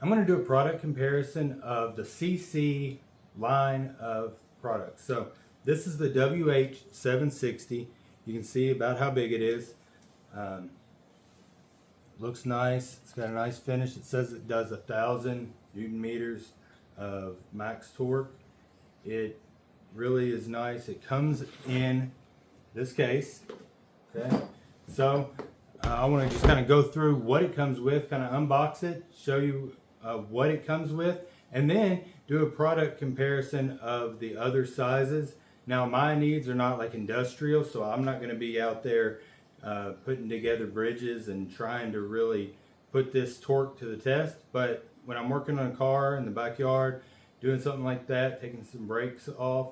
I'm going to do a product comparison of the SeeSii line of products. So this is the WH760. You can see about how big it is. Looks nice. It's got a nice finish. It says it does 1,000 Newton meters of max torque. It really is nice. It comes in this case. Okay, so I want to just kind of go through what it comes with, kind of unbox it, show you what it comes with, and then do a product comparison of the other sizes. Now my needs are not like industrial, so I'm not going to be out there putting together bridges and trying to really put this torque to the test. But when I'm working on a car in the backyard, doing something like that, taking some brakes off,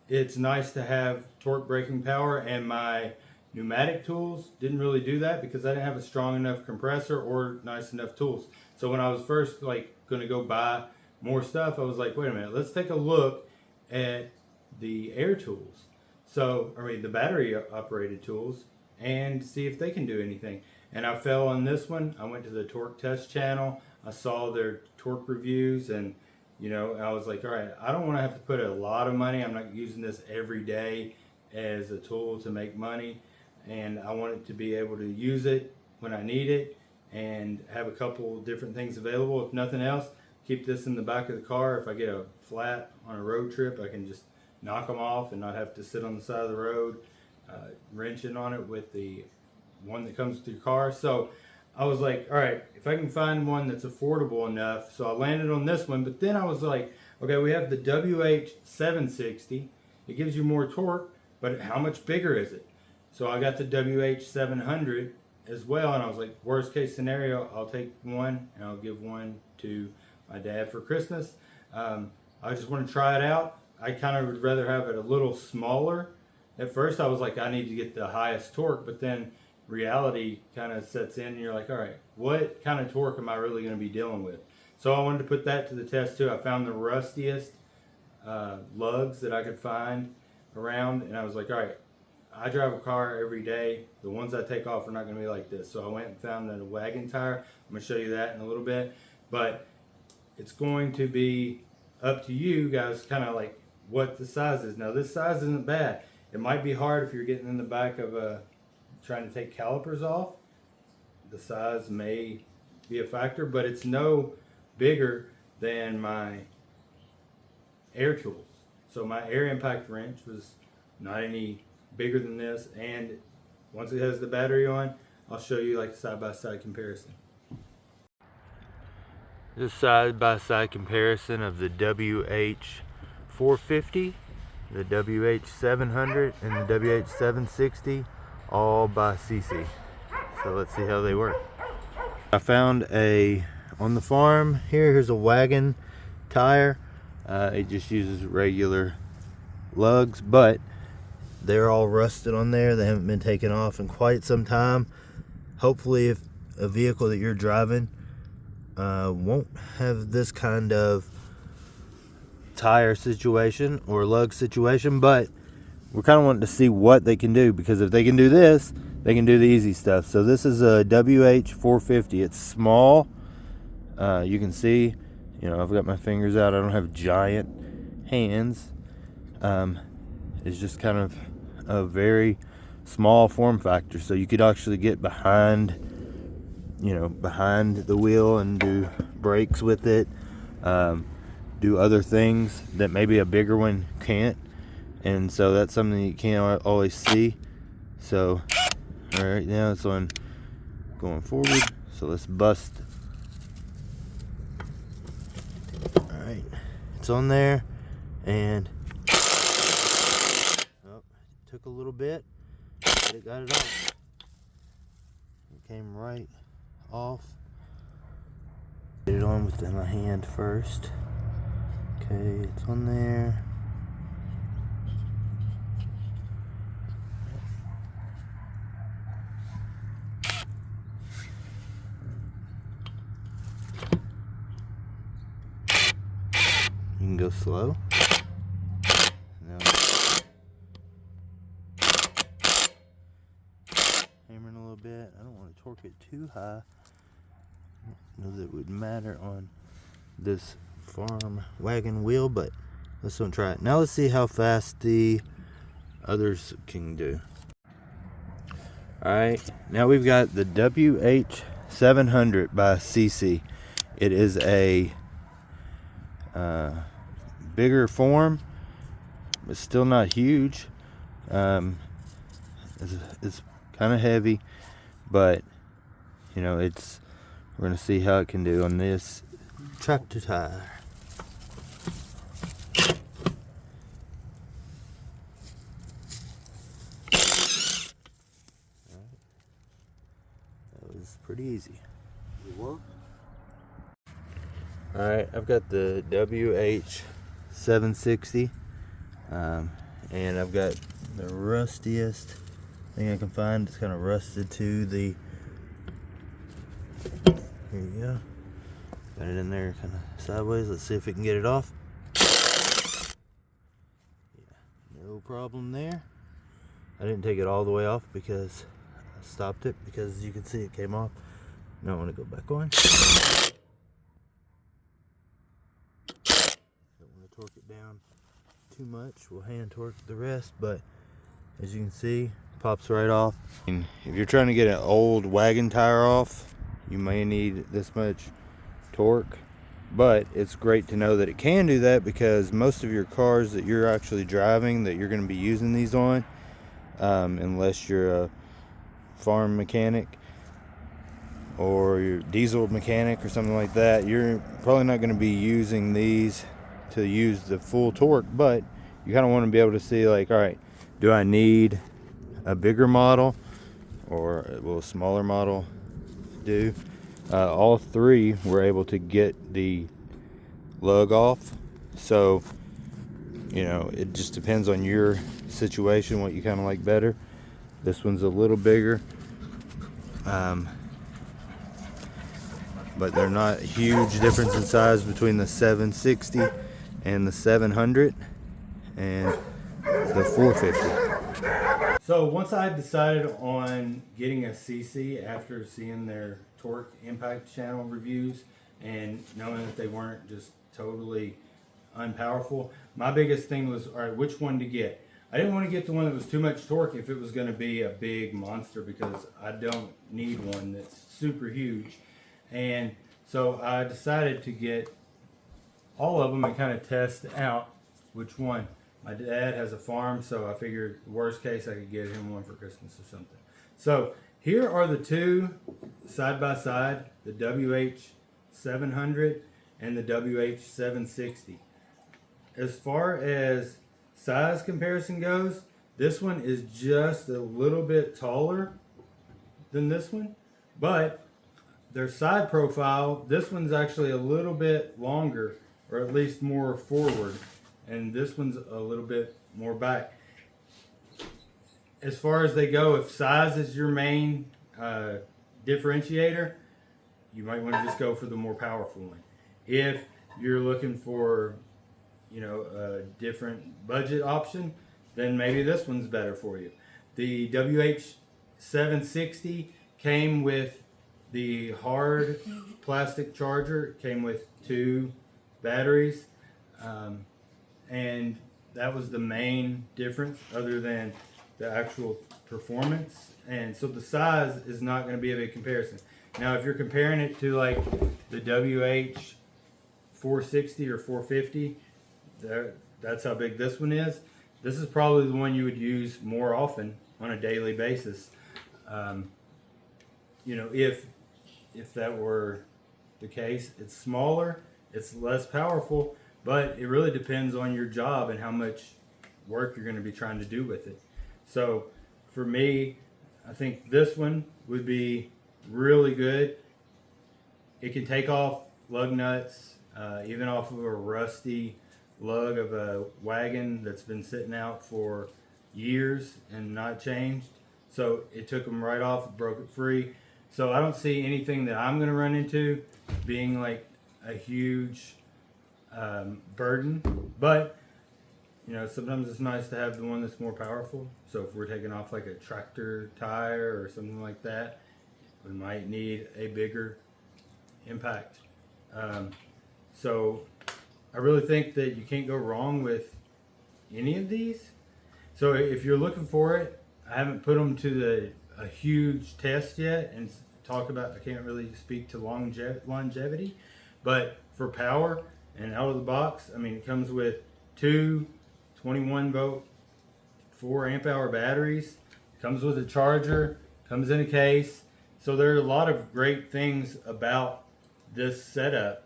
it's nice to have torque braking power. And my pneumatic tools didn't really do that because I didn't have a strong enough compressor or nice enough tools. So when I was first going to go buy more stuff, I was like, wait a minute, let's take a look at the air tools. So, the battery operated tools, and see if they can do anything. And I fell on this one. I went to the Torque Test channel. I saw their torque reviews, and I was like, all right, I don't want to have to put a lot of money. I'm not using this every day as a tool to make money, and I want it to be able to use it when I need it and have a couple different things available. If nothing else, keep this in the back of the car. If I get a flat on a road trip, I can just knock them off and not have to sit on the side of the road wrenching on it with the one that comes with your car. So I was like, all right, if I can find one that's affordable enough. So I landed on this one, but then I was like, okay, we have the WH760. It gives you more torque, but how much bigger is it? So I got the WH700 as well, and I was like, worst case scenario, I'll take one and I'll give one to my dad for Christmas. I just want to try it out. I kind of would rather have it a little smaller. At first I was like, I need to get the highest torque, but then reality kind of sets in and you're like, all right, what kind of torque am I really going to be dealing with? So I wanted to put that to the test too. I found the rustiest lugs that I could find around, and I was like, all right, I drive a car every day. The ones I take off are not going to be like this. So I went and found a wagon tire. I'm going to show you that in a little bit, but it's going to be up to you guys kind of like what the size is. Now this size isn't bad. It might be hard if you're getting in the back of trying to take calipers off. The size may be a factor, but it's no bigger than my air tools. So my air impact wrench was not any bigger than this, and once it has the battery on, I'll show you like a side-by-side comparison. This side-by-side comparison of the WH450, the WH700, and the WH760, all by SeeSii. So let's see how they work. I found on the farm here's a wagon tire. It just uses regular lugs, but they're all rusted on there. They haven't been taken off in quite some time. Hopefully, if a vehicle that you're driving won't have this kind of tire situation or lug situation, but we're kind of wanting to see what they can do, because if they can do this, they can do the easy stuff. So this is a WH450. It's small. You can see, I've got my fingers out. I don't have giant hands. It's just kind of a very small form factor, so you could actually get behind the wheel and do brakes with it, do other things that maybe a bigger one can't, and so that's something you can't always see. So right now it's on going forward, so let's bust. All right, it's on there, and took a little bit, but it got it off. It came right off. Get it on with my hand first. Okay, it's on there. You can go slow. Hammering a little bit. I don't want to torque it too high. I don't know that it would matter on this farm wagon wheel, but let's don't try it. Now let's see how fast the others can do. Alright, now we've got the WH700 by SeeSii. It is a bigger form, but still not huge. It's kind of heavy, but you know, we're gonna see how it can do on this tractor tire. That was pretty easy. Alright, I've got the WH760, and I've got the rustiest thing I can find. It's kind of rusted to the, here you go, got it in there kind of sideways. Let's see if we can get it off. Yeah, no problem there. I didn't take it all the way off because I stopped it, because you can see it came off. Now I want to go back on. Torque it down too much. We'll hand torque the rest, but as you can see, pops right off. And if you're trying to get an old wagon tire off, you may need this much torque, but it's great to know that it can do that, because most of your cars that you're actually driving, that you're going to be using these on, unless you're a farm mechanic or your diesel mechanic or something like that, you're probably not going to be using these to use the full torque. But you kind of want to be able to see, like, all right, do I need a bigger model, or will a smaller model do? All three were able to get the lug off, so you know, it just depends on your situation, what you kind of like better. This one's a little bigger, but they're not huge difference in size between the 760 and the 700 and the 450. So once I decided on getting a SeeSii after seeing their torque impact channel reviews and knowing that they weren't just totally unpowerful, my biggest thing was, all right, which one to get? I didn't want to get the one that was too much torque if it was going to be a big monster, because I don't need one that's super huge. And so I decided to get all of them and kind of test out which one. My dad has a farm, so I figured worst case I could get him one for Christmas or something. So here are the two side by side, the WH700 and the WH760. As far as size comparison goes, this one is just a little bit taller than this one, but their side profile, this one's actually a little bit longer, or at least more forward, and this one's a little bit more back. As far as they go, if size is your main differentiator, you might want to just go for the more powerful one. If you're looking for, you know, a different budget option, then maybe this one's better for you. The WH760 came with the hard plastic charger. It came with 2 batteries, and that was the main difference, other than the actual performance. And so the size is not going to be a big comparison. Now, if you're comparing it to like the WH460 or 450, that's how big this one is. This is probably the one you would use more often on a daily basis. You know, if that were the case. It's smaller, it's less powerful, but it really depends on your job and how much work you're going to be trying to do with it. So for me, I think this one would be really good. It can take off lug nuts, even off of a rusty lug of a wagon that's been sitting out for years and not changed. So it took them right off, broke it free. So I don't see anything that I'm going to run into being like a huge burden. But, you know, sometimes it's nice to have the one that's more powerful. So if we're taking off like a tractor tire or something like that, we might need a bigger impact. So I really think that you can't go wrong with any of these. So if you're looking for it, I haven't put them to a huge test yet and talk about, I can't really speak to longevity, but for power and out of the box, I mean, it comes with two 21 volt 4 amp hour batteries, comes with a charger, comes in a case. So there are a lot of great things about this setup,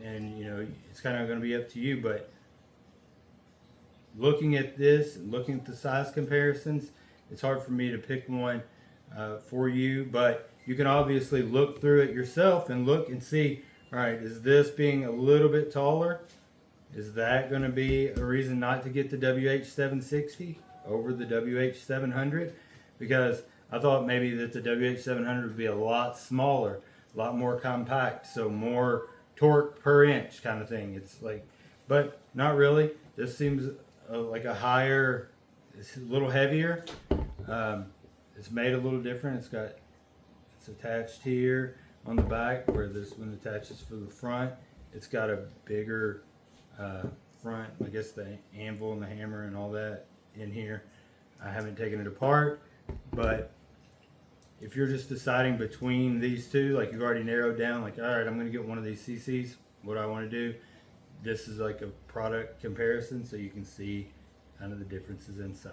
and you know, it's kind of going to be up to you, but looking at this and looking at the size comparisons, it's hard for me to pick one for you, but you can obviously look through it yourself and look and see, all right, is this being a little bit taller? Is that going to be a reason not to get the WH760 over the WH700? Because I thought maybe that the WH700 would be a lot smaller, a lot more compact, so more torque per inch kind of thing. It's like, but not really. This seems like a higher, it's a little heavier. It's made a little different. It's attached here on the back where this one attaches for the front. It's got a bigger front, I guess the anvil and the hammer and all that in here. I haven't taken it apart, but if you're just deciding between these two, like you've already narrowed down, like, all right, I'm going to get one of these SeeSiis, what do I want to do? This is like a product comparison so you can see kind of the differences in size.